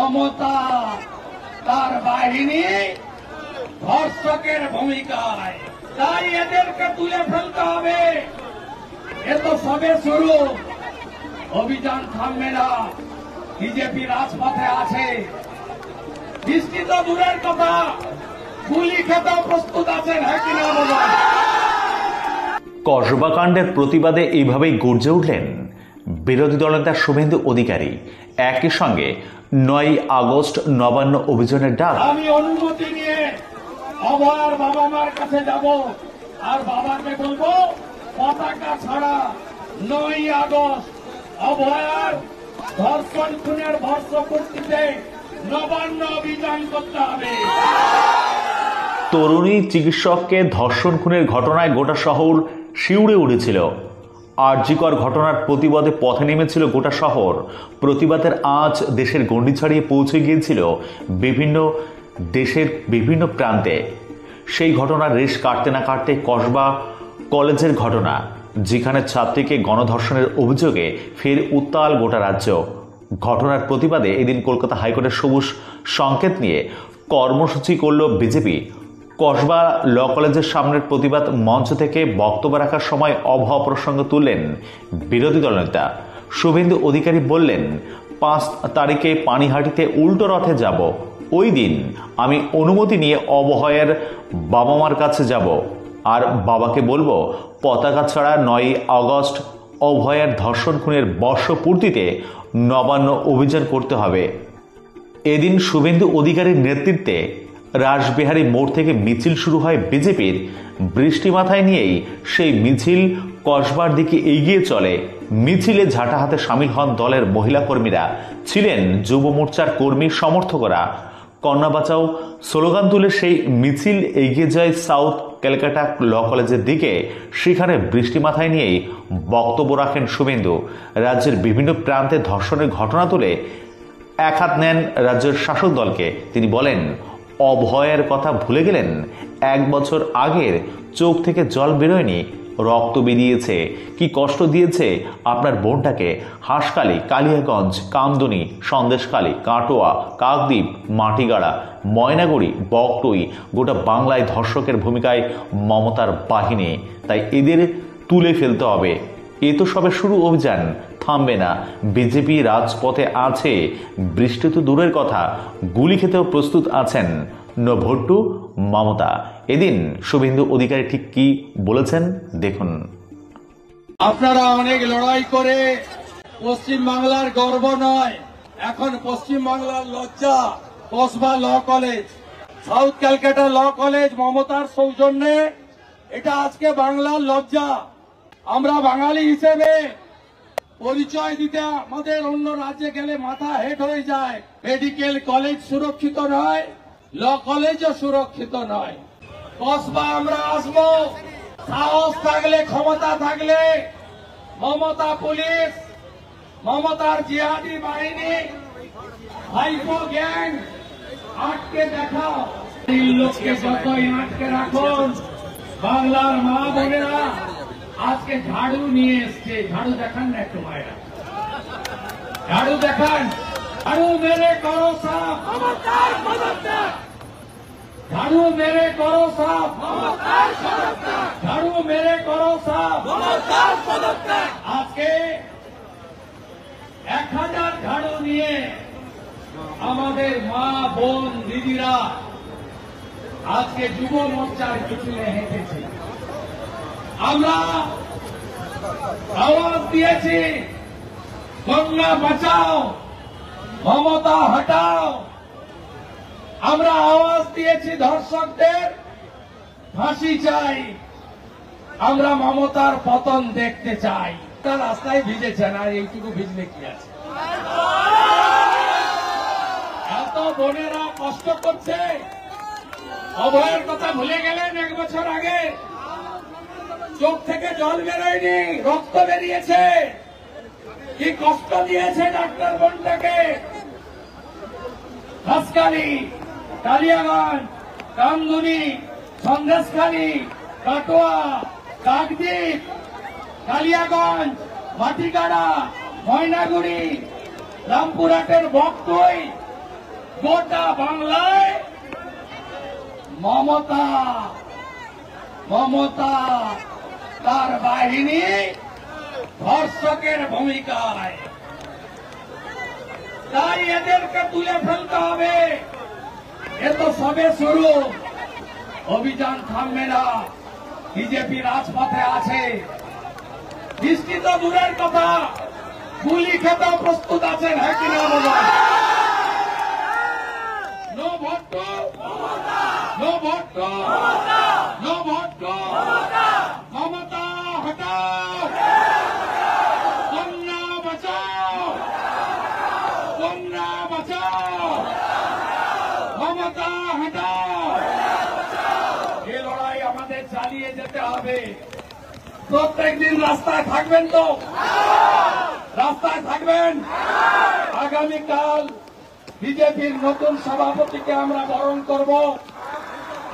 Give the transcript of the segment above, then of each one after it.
মমতা তার বাহিনী ধর্ষকের ভূমিকায়, তাই এদেরকে তুলে ফেলতে হবে। এ তো সবে শুরু, অভিযান থামবে না। বিজেপি রাজপথে আছে, বৃষ্টি তো দূরের কথা, গুলি খেতেও প্রস্তুত আছেন, হ্যাঁ কিনা বলুন? কসবা কাণ্ডের প্রতিবাদে এইভাবেই গর্জে উঠলেন বিরোধী দলনেতা শুভেন্দু অধিকারী। একই সঙ্গে ৯ আগস্ট নবান্ন অভিযানের ডাক। আমি অনুমতি নিয়ে অভয়ার বাবা মার কাছে যাব, আর বাবাকে বলবো পতাকা ছাড়া ৯ আগস্ট অভয়ার ধর্ষণ খুনের বর্ষপূর্তিতে নবান্ন অভিযান করতে হবে। তরুণী চিকিৎসককে ধর্ষণ খুনের ঘটনায় গোটা শহর শিউরে উঠেছিল। আরজিকর ঘটনার প্রতিবাদে পথে নেমেছিল গোটা শহর। প্রতিবাদের আজ দেশের গণ্ডি ছাড়িয়ে পৌঁছে গিয়েছিল বিভিন্ন দেশের বিভিন্ন প্রান্তে। সেই ঘটনার রেশ কাটতে না কাটতে কসবা কলেজের ঘটনা, যেখানে ছাত্রীকে গণধর্ষণের অভিযোগে ফের উত্তাল গোটা রাজ্য। ঘটনার প্রতিবাদে এদিন কলকাতা হাইকোর্টের সবুজ সংকেত নিয়ে কর্মসূচি করল বিজেপি। কসবা ল কলেজের সামনের প্রতিবাদ মঞ্চ থেকে বক্তব্য রাখার সময় অভাব প্রসঙ্গ তুললেন বিরোধী দলনেতা শুভেন্দু অধিকারী। বললেন, ৫ তারিখে পানিহাটিতে উল্টো রথে যাব। ওই দিন আমি অনুমতি নিয়ে অভয়ের বাবা মার কাছে যাব, আর বাবাকে বলবো পতাকা ছাড়া ৯ আগস্ট অভয়ের ধর্ষণ খুনের বর্ষপূর্তিতে নবান্ন অভিযান করতে হবে। এদিন শুভেন্দু অধিকারীর নেতৃত্বে রাসবিহারী মোড় থেকে মিছিল শুরু হয় বিজেপির। বৃষ্টি মাথায় নিয়েই সেই মিছিল কসবার দিকে এগিয়ে চলে। মিছিলে ঝাঁটা হাতে সামিল হন দলের মহিলা কর্মীরা, ছিলেন যুব মোর্চার কর্মী সমর্থকরা। কন্যা বাঁচাও স্লোগান তুলে সেই মিছিল এগিয়ে যায় সাউথ ক্যালকাটা ল কলেজের দিকে। সেখানে বৃষ্টি মাথায় নিয়েই বক্তব্য রাখেন শুভেন্দু। রাজ্যের বিভিন্ন প্রান্তে ধর্ষণের ঘটনা তুলে এক হাত নেন রাজ্যের শাসক দলকে। তিনি বলেন, অভয়ের কথা ভুলে গেলেন? ১ বছর আগের চোখ থেকে জল বেরোয়নি, রক্ত বেরিয়েছে। কি কষ্ট দিয়েছে আপনার বোনটাকে। হাঁসখালি, কালিয়াগঞ্জ, কামদুনি, সন্দেশখালী, কাটোয়া, কাকদ্বীপ, মাটিগাড়া, ময়নাগুড়ি, বকটুই, গোটা বাংলায় ধর্ষকের ভূমিকায় মমতার বাহিনী। তাই এদের তুলে ফেলতে হবে। এ তো সবে শুরু অভিযান, থামবে না। বিজেপি রাজপথে আছে, বৃষ্টি তো দূরের কথা, গুলি খেতেও প্রস্তুত আছেন নভট্টু মমতা। এদিন শুভেন্দু অধিকারী ঠিক কি বলেছেন দেখুন। আপনারা অনেক লড়াই করে পশ্চিম বাংলার গর্ব নয়, এখন পশ্চিম বাংলার লজ্জা Kasba law college, South Calcutta law college মমতার সৌজন্যে। এটা আজকে বাংলার লজ্জা। আমরা বাঙালি হিসেবে পরিচয় দিতে আমাদের অন্য রাজ্যে গেলে মাথা হেট হয়ে যায়। মেডিকেল কলেজ সুরক্ষিত নয়, ল কলেজও সুরক্ষিত নয়। কসবা আমরা আসবো, সাহস থাকলে, ক্ষমতা থাকলে মমতা পুলিশ, মমতার জিহাদি বাহিনী, ভাইপো গ্যাং আটকে দেখাও। লোককে যতই আটকে রাখুন, বাংলার মা বোনেরা আজকে ঝাড়ু নিয়ে এসছে। ঝাড়ু দেখান না একটু মায়েরা, ঝাড়ু দেখান। ঝাড়ু মেরে করো সাফ, ঝাড়ু মেরে করো সাফ, ঝাড়ু মেরে করো সাফ। আজকে ১,০০০ ঝাড়ু নিয়ে আমাদের মা বোন দিদিরা আজকে যুব মোর্চার মিছিলে হেঁটেছে। আমরা আওয়াজ দিয়েছি, কন্যা বাঁচাও, মমতা হটাও। আমরা আওয়াজ দিয়েছি, ধর্ষকদের ফাঁসি চাই। আমরা মমতার পতন দেখতে চাই। তার রাস্তায় ভিজেছেন, আর এইটুকু ভিজলে কি আছে? এত বোনেরা কষ্ট করছে, অভয়ের কথা ভুলে গেলেন? ১ বছর আগে চোখ থেকে জল বেরোয়নি, রক্ত বেরিয়েছে। কি কষ্ট দিয়েছে ডাক্তার বোনটাকে। হাঁসখালি, কালিয়াগঞ্জ, কামদুনি, সন্দেশখালী, কাটোয়া, কাকদ্বীপ, কালিয়াগঞ্জ, মাটিগাড়া, ময়নাগুড়ি, রামপুরহাটের বকটুই, গোটা বাংলায় মমতা মমতা তার বাহিনী ধর্ষকের ভূমিকায়। তাই এদেরকে তুলে ফেলতে হবে। এ তো সবে শুরু, অভিযান থামবে না। বিজেপি রাজপথে আছে, বৃষ্টি তো দূরের কথা, গুলি খেতেও প্রস্তুত আছেন, হ্যাঁ কিনা বলুন? No vote to Mamata, no vote to Mamata, no vote to Mamata, Mamata হটাও, কন্যা বাঁচাও, কন্যা বাঁচাও, মমতা হটাও। এই লড়াই আমাদের চালিয়ে যেতে হবে। প্রত্যেকদিন রাস্তায় থাকবেন তো? রাস্তায় থাকবেন। আগামীকাল বিজেপির নতুন সভাপতিকে আমরা বরণ করব,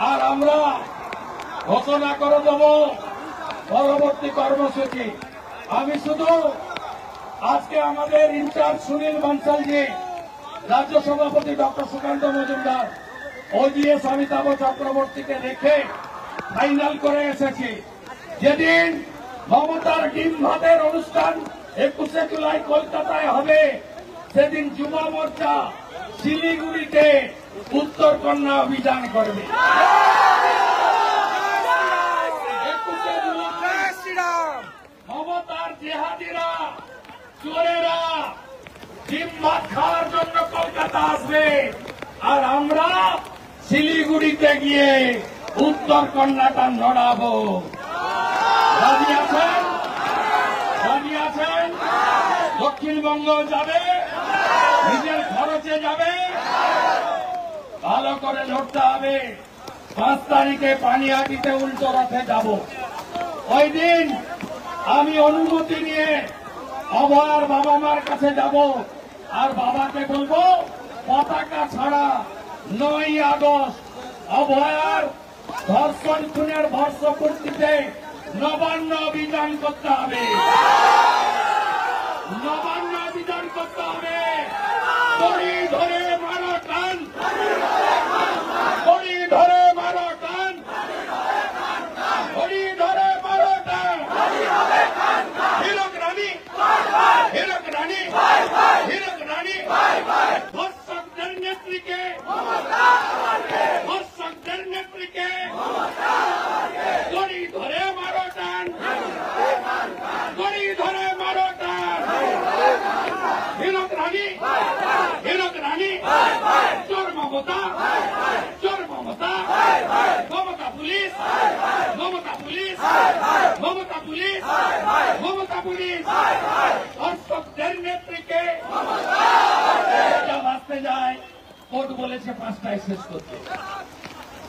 আর আমরা ঘোষণা করে দেব পরবর্তী কর্মসূচি। আমি শুধু আজকে আমাদের ইনচার্জ সুনীল বানসালজি, রাজ্য সভাপতি ডক্টর সুকান্ত মজুমদার, ওজিএস অমিতাভ চক্রবর্তীকে রেখে ফাইনাল করে এসেছি। যেদিন মমতার ডিম ভাতের অনুষ্ঠান 21শে জুলাই কলকাতায় হবে, সেদিন যুব মোর্চা শিলিগুড়িতে উত্তর কন্যা অভিযান করবে। 21শে জুলাই মমতার জেহাদিরা, চোরেরা ডিম ভাত খাওয়ার জন্য কলকাতা আসবে, আর আমরা শিলিগুড়িতে গিয়ে উত্তর কন্যাটা নড়াবো। রাজি আছেন? রাজি আছেন? দক্ষিণবঙ্গ যাবে, নিজের খরচে যাবে, ভালো করে লড়তে হবে। 5 তারিখে পানিহাটিতে উল্টো রথে যাব। ওই দিন আমি অনুমতি নিয়ে অভয়ার বাবা মার কাছে যাব, আর বাবাকে বলবো পতাকা ছাড়া 9ই আগস্ট অভয়ার ধর্ষণ খুনের বর্ষপূর্তিতে নবান্ন অভিযান করতে হবে। নবান্ন অভিযান করতে হবে। দড়ি ধরে মারো টান, দড়ি ধরে মারো টান, দড়ি ধরে মারো টান। হীরক রানী, হীরক রানী, হীরক রানী, ধর্ষকদের নেত্রীকে, ধর্ষকদের নেত্রীকে দড়ি ধরে মারো টান, দড়ি ধরে মারো টান। হীরক রানী, হীরক রানী, চোর মমতা, চোর Mamata, Mamata police, Mamata police, Mamata police, Mamata police, ধর্ষকদের নেত্রীকে বাঁচতে যায়। কোর্ট বলেছে 5টায় শেষ করতে।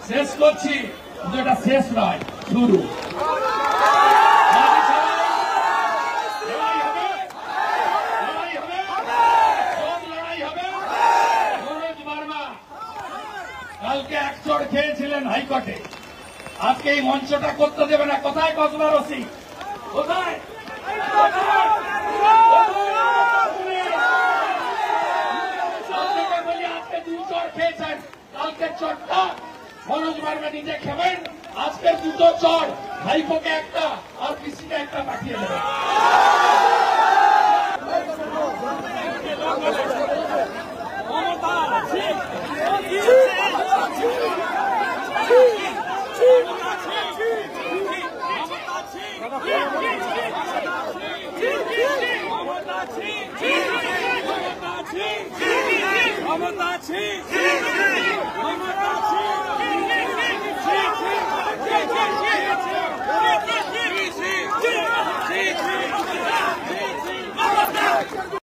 শেষ করছি, কিন্তু এটা শেষ নয়, শুরু। লড়াই হবে, লড়াই হবে, সব লড়াই হবে। মনোজ বার্মা কালকে 1 চড় খেয়েছিলেন হাইকোর্টে, আজকে এই মঞ্চটা করতে দেবে না। কোথায় কসবা রসি? কোথায়? বলি আজকে 2 চড় খেয়েছেন, কালকে চড়টা মনোজ বার্মা নিজে খাবেন, আজকে 2 চড় ভাইপোকে একটা আর পিসিকে একটা পাঠিয়ে দেবেন। মমতা